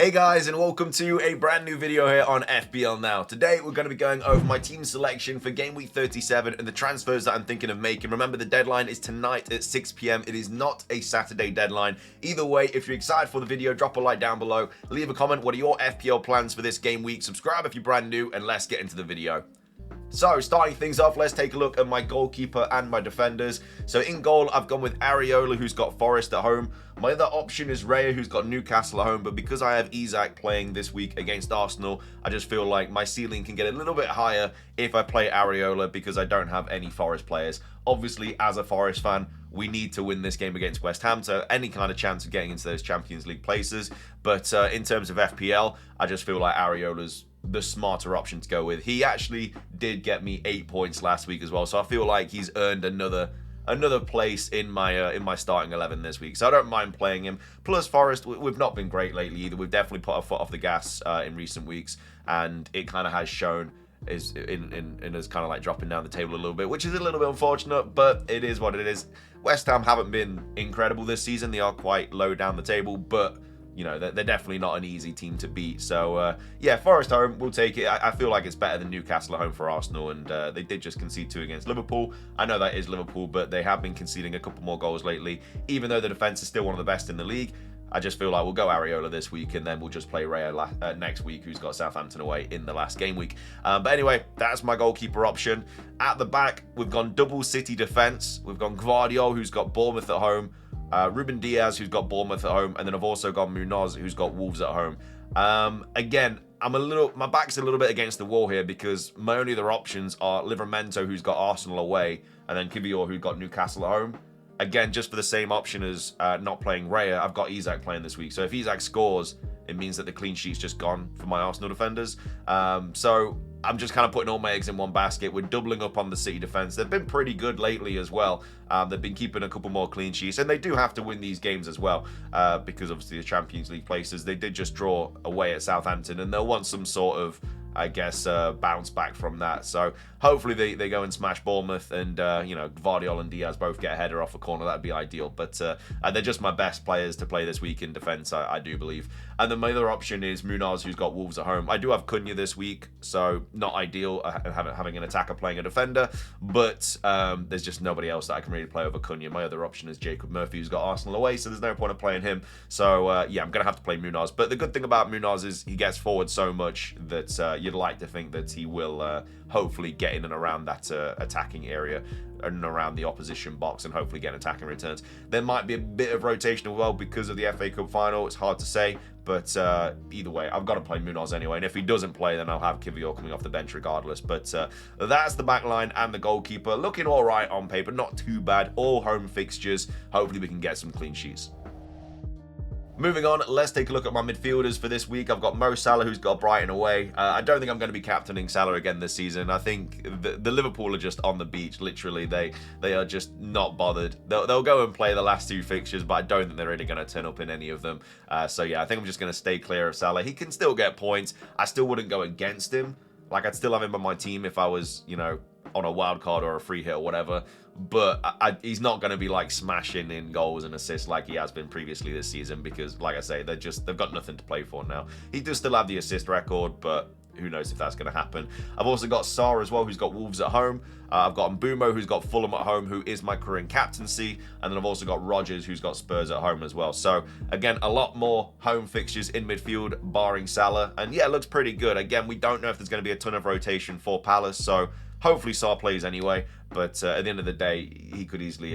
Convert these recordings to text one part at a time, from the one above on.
Hey guys, and welcome to a brand new video here on FPL Now. Today we're going to be going over my team selection for game week 37 and the transfers that I'm thinking of making. Remember, the deadline is tonight at 6 p.m. It is not a Saturday deadline. Either way, if you're excited for the video, drop a like down below, leave a comment. What are your FPL plans for this game week? Subscribe if you're brand new, and let's get into the video. So, starting things off, let's take a look at my goalkeeper and my defenders. So, in goal, I've gone with Areola, who's got Forest at home. My other option is Raya, who's got Newcastle at home. But because I have Isak playing this week against Arsenal, I just feel like my ceiling can get a little bit higher if I play Areola because I don't have any Forest players. Obviously, as a Forest fan, we need to win this game against West Ham to any kind of chance of getting into those Champions League places. But in terms of FPL, I just feel like Areola's the smarter option to go with. He actually did get me 8 points last week as well, so I feel like he's earned another place in my starting 11 this week, so I don't mind playing him. Plus, Forest, we've not been great lately either. We've definitely put our foot off the gas in recent weeks, and it kind of has shown is in us kind of like dropping down the table a little bit, which is a little bit unfortunate, but it is what it is. West Ham haven't been incredible this season. They are quite low down the table, but you know, they're definitely not an easy team to beat. So, yeah, Forest home, we'll take it. I feel like it's better than Newcastle at home for Arsenal, and they did just concede 2 against Liverpool. I know that is Liverpool, but they have been conceding a couple more goals lately, even though the defence is still one of the best in the league. I just feel like we'll go Areola this week, and then we'll just play Raya next week, who's got Southampton away in the last game week. But anyway, that's my goalkeeper option. At the back, we've gone double City defence. We've gone Gvardiol, who's got Bournemouth at home. Ruben Diaz, who's got Bournemouth at home, and then I've also got Munoz, who's got Wolves at home. Again, my back's a little bit against the wall here because my only other options are Livramento, who's got Arsenal away, and then Kivior, who's got Newcastle at home. Again, just for the same option as not playing Raya, I've got Isak playing this week. So if Isak scores, it means that the clean sheet's just gone for my Arsenal defenders. So I'm just kind of putting all my eggs in one basket. We're doubling up on the City defense. They've been pretty good lately as well. They've been keeping a couple more clean sheets, and they do have to win these games as well because obviously the Champions League places, they did just draw away at Southampton, and they'll want some sort of, I guess, bounce back from that. So hopefully they go and smash Bournemouth, and you know, Gvardiol and Diaz both get a header off a corner. That'd be ideal. But they're just my best players to play this week in defence, I do believe. And then my other option is Munoz, who's got Wolves at home. I do have Cunha this week, so not ideal having an attacker playing a defender, but there's just nobody else that I can really play over Cunha. My other option is Jacob Murphy, who's got Arsenal away, so there's no point of playing him. So yeah, I'm going to have to play Munoz. But the good thing about Munoz is he gets forward so much that you'd like to think that he will hopefully get in and around that attacking area and around the opposition box and hopefully get attacking returns. There might be a bit of rotation as well because of the FA Cup final. It's hard to say, but either way, I've got to play Munoz anyway, and if he doesn't play, then I'll have Kivior coming off the bench regardless. But that's the back line and the goalkeeper. Looking all right on paper, not too bad. All home fixtures. Hopefully we can get some clean sheets. Moving on, let's take a look at my midfielders for this week. I've got Mo Salah, who's got Brighton away. I don't think I'm going to be captaining Salah again this season. I think the Liverpool are just on the beach, literally. They are just not bothered. They'll go and play the last 2 fixtures, but I don't think they're really going to turn up in any of them. So yeah, I think I'm just going to stay clear of Salah. He can still get points. I still wouldn't go against him. Like, I'd still have him on my team if I was, you know, on a wild card or a free hit or whatever, but he's not going to be like smashing in goals and assists like he has been previously this season because, like I say, they've got nothing to play for now. He does still have the assist record, but who knows if that's going to happen. I've also got Sarr as well, who's got Wolves at home. I've got Mbeumo, who's got Fulham at home, who is my current captaincy. And then I've also got Rodgers, who's got Spurs at home as well. So, again, a lot more home fixtures in midfield, barring Salah. And yeah, it looks pretty good. Again, we don't know if there's going to be a ton of rotation for Palace, so hopefully Sarr plays anyway, but at the end of the day, he could easily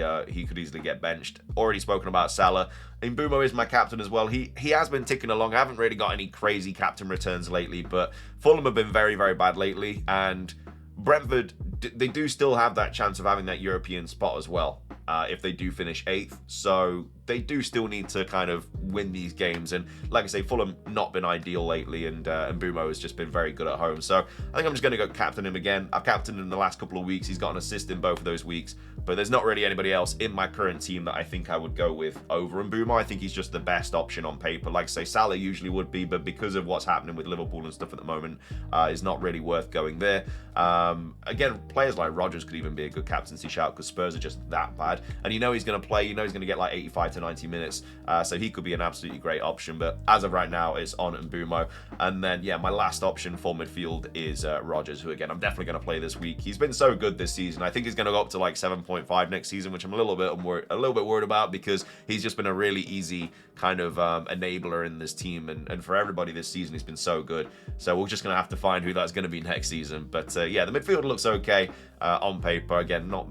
get benched. Already spoken about Salah. Mbeumo is my captain as well. He has been ticking along. I haven't really got any crazy captain returns lately, but Fulham have been very, very bad lately, and Brentford, they do still have that chance of having that European spot as well if they do finish 8th. So they do still need to kind of win these games. And like I say, Fulham not been ideal lately, and Mbeumo has just been very good at home. So I think I'm just going to go captain him again. I've captained him in the last couple of weeks. He's got an assist in both of those weeks. But there's not really anybody else in my current team that I think I would go with over Mbeumo. I think he's just the best option on paper. Like I say, Salah usually would be, but because of what's happening with Liverpool and stuff at the moment, it's not really worth going there. Again, players like Rodgers could even be a good captaincy shout because Spurs are just that bad. And you know he's going to play. You know he's going to get like 85 to 90 minutes. So he could be an absolutely great option. But as of right now, it's on Mbumo. And then, yeah, my last option for midfield is Rodgers, who, again, I'm definitely going to play this week. He's been so good this season. I think he's going to go up to like 7.5 next season, which I'm a little bit worried about, because he's just been a really easy kind of enabler in this team. And for everybody this season, he's been so good. So we're just going to have to find who that's going to be next season. But yeah, the midfield looks okay on paper. Again, not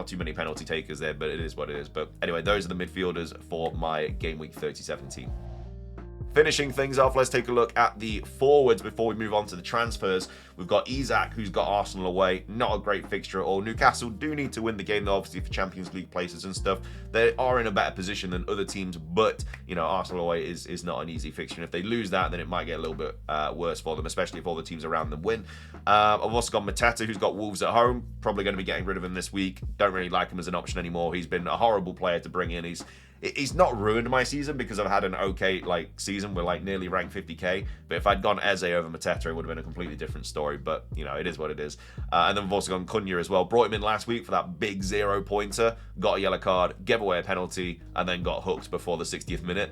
too many penalty takers there, but it is what it is. But anyway, those are the midfielders for my Game Week 37 team. Finishing things off, let's take a look at the forwards before we move on to the transfers. We've got Isak, who's got Arsenal away. Not a great fixture at all. Newcastle do need to win the game, though, obviously, for Champions League places and stuff. They are in a better position than other teams, but, you know, Arsenal away is not an easy fixture. And if they lose that, then it might get a little bit worse for them, especially if all the teams around them win. I've also got Mateta, who's got Wolves at home. Probably going to be getting rid of him this week. Don't really like him as an option anymore. He's been a horrible player to bring in. He's not ruined my season because I've had an okay season with nearly ranked 50k. But if I'd gone Eze over Mateta, it would have been a completely different story. But you know, it is what it is. And then we've also gone Cunha as well. Brought him in last week for that big 0-pointer. Got a yellow card, gave away a penalty, and then got hooked before the 60th minute.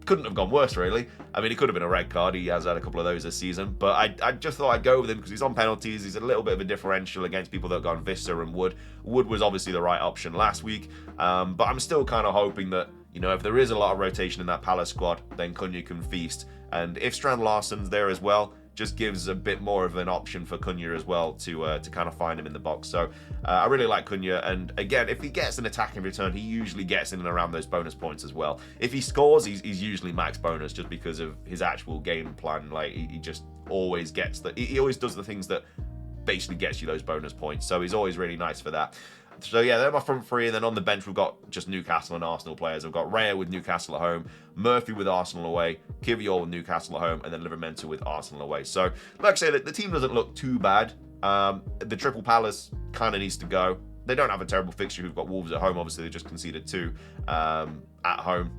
Couldn't have gone worse, really. I mean, it could have been a red card. He has had a couple of those this season. But I just thought I'd go with him because he's on penalties. He's a little bit of a differential against people that have gone Vista and Wood. Wood was obviously the right option last week. But I'm still kind of hoping that, you know, if there is a lot of rotation in that Palace squad, then Cunha can feast. And if Strand Larsen's there as well, just gives a bit more of an option for Cunha as well to kind of find him in the box. So I really like Cunha. And again, if he gets an attacking return, he usually gets in and around those bonus points as well. If he scores, he's usually max bonus just because of his actual game plan. Like he just always gets he always does the things that basically gets you those bonus points. So he's always really nice for that. So yeah, they're my front three, and then on the bench we've got just Newcastle and Arsenal players. We've got Raya with Newcastle at home, Murphy with Arsenal away, Kivior with Newcastle at home, and then Livramento with Arsenal away. So like I say, the team doesn't look too bad. The Triple Palace kind of needs to go. They don't have a terrible fixture. Who've got Wolves at home. Obviously, they just conceded 2 at home.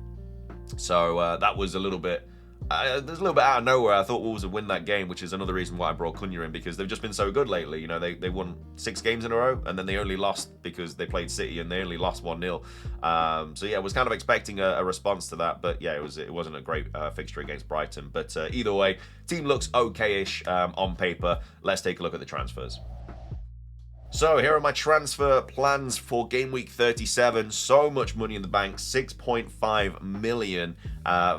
So that was a little bit... there's a little bit out of nowhere. I thought Wolves would win that game, which is another reason why I brought Cunha in, because they've just been so good lately. You know, they won 6 games in a row, and then they only lost because they played City, and they only lost 1-0. So yeah, I was kind of expecting a response to that, but yeah, it wasn't a great fixture against Brighton. But either way, team looks okay-ish on paper. Let's take a look at the transfers. So here are my transfer plans for Game Week 37. So much money in the bank, 6.5 million.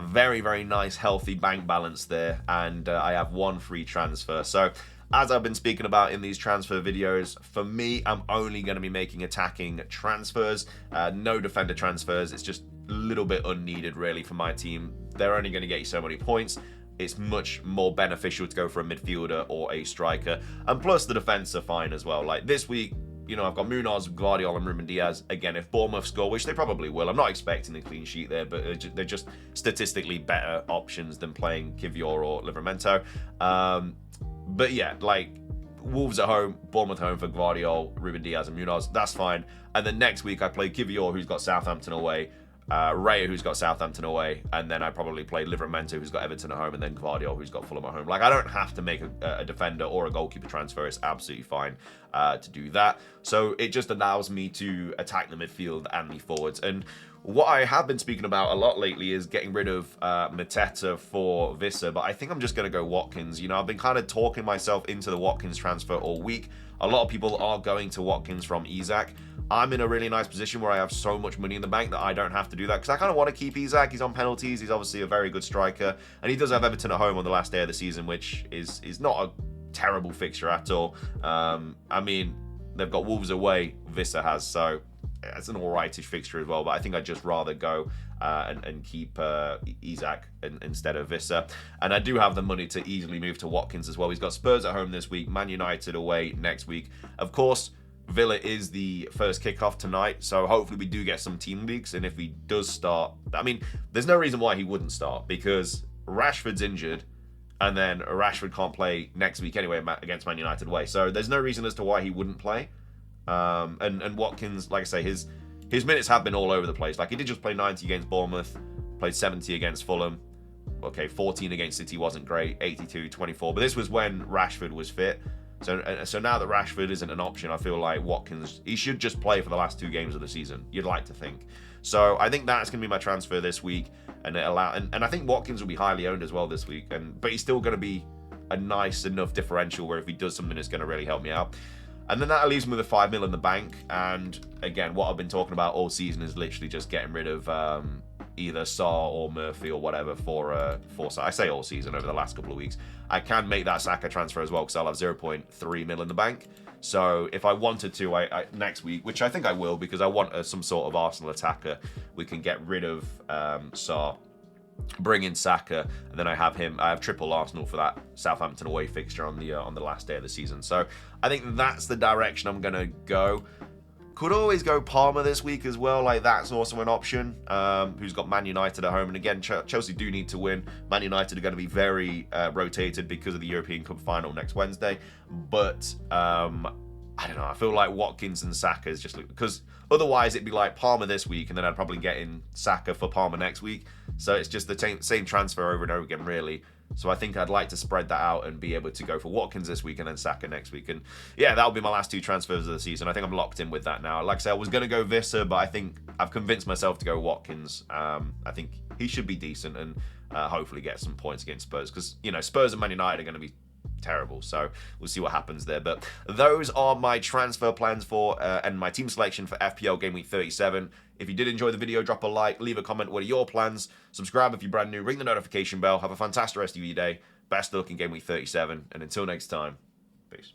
Very, very nice, healthy bank balance there. And I have 1 free transfer. So as I've been speaking about in these transfer videos, for me, I'm only going to be making attacking transfers. No defender transfers. It's just a little bit unneeded, really, for my team. They're only going to get you so many points. It's much more beneficial to go for a midfielder or a striker. And plus, the defense are fine as well. Like this week, you know, I've got Munoz, Guardiola, and Ruben Diaz. Again, if Bournemouth score, which they probably will, I'm not expecting a clean sheet there, but they're just statistically better options than playing Kivior or Livramento. But yeah, like Wolves at home, Bournemouth home for Guardiola, Ruben Diaz, and Munoz. That's fine. And then next week, I play Kivior, who's got Southampton away. Raya, who's got Southampton away, and then I probably play Livramento, who's got Everton at home, and then Guardiola, who's got Fulham at home. Like, I don't have to make a defender or a goalkeeper transfer. It's absolutely fine to do that. So it just allows me to attack the midfield and the forwards. And what I have been speaking about a lot lately is getting rid of Mateta for Vissa, but I think I'm just going to go Watkins. You know, I've been kind of talking myself into the Watkins transfer all week. A lot of people are going to Watkins from Isak. I'm in a really nice position where I have so much money in the bank that I don't have to do that, because I kind of want to keep Isak. He's on penalties. He's obviously a very good striker, and he does have Everton at home on the last day of the season, which is not a terrible fixture at all. I mean, they've got Wolves away, Vissa has, so it's an alrightish fixture as well, but I think I'd just rather go and keep Isak instead of Vissa. And I do have the money to easily move to Watkins as well. He's got Spurs at home this week, Man United away next week. Of course, Villa is the first kickoff tonight, so hopefully we do get some team leaks. And if he does start, I mean, there's no reason why he wouldn't start, because Rashford's injured, and then Rashford can't play next week anyway against Man United away. So there's no reason as to why he wouldn't play. And Watkins, like I say, his minutes have been all over the place. Like, he did just play 90 against Bournemouth, played 70 against Fulham. Okay, 14 against City wasn't great, 82, 24. But this was when Rashford was fit. So now that Rashford isn't an option, I feel like Watkins, he should just play for the last 2 games of the season. You'd like to think. So I think that's going to be my transfer this week, and I think Watkins will be highly owned as well this week. But he's still going to be a nice enough differential where if he does something, it's going to really help me out. And then that leaves me with a 5 mil in the bank. And again, what I've been talking about all season is literally just getting rid of either Sarr or Murphy or whatever for I say all season over the last couple of weeks. I can make that Saka transfer as well because I'll have 0.3 mil in the bank. So if I wanted to, I next week, which I think I will because I want some sort of Arsenal attacker, we can get rid of Sarr, bring in Saka, and then I have triple Arsenal for that Southampton away fixture on the last day of the season. So I think that's the direction I'm gonna go. Could always go Palmer this week as well, like that's also an option, who's got Man United at home. And again, Chelsea do need to win. Man United are going to be very rotated because of the European Cup final next Wednesday. But I don't know, I feel like Watkins and Saka is just, because otherwise it'd be like Palmer this week and then I'd probably get in Saka for Palmer next week. So it's just the same transfer over and over again, really. So I think I'd like to spread that out and be able to go for Watkins this week and then Saka next week. And yeah, that'll be my last 2 transfers of the season. I think I'm locked in with that now. Like I said, I was going to go Visser, but I think I've convinced myself to go Watkins. I think he should be decent and hopefully get some points against Spurs. Because, you know, Spurs and Man United are going to be terrible, so we'll see what happens there. But those are my transfer plans for and my team selection for FPL Gameweek 37. If you did enjoy the video, drop a like, leave a comment. What are your plans? Subscribe if you're brand new, ring the notification bell. Have a fantastic rest of your day. Best of luck in Game Week 37, and until next time, peace.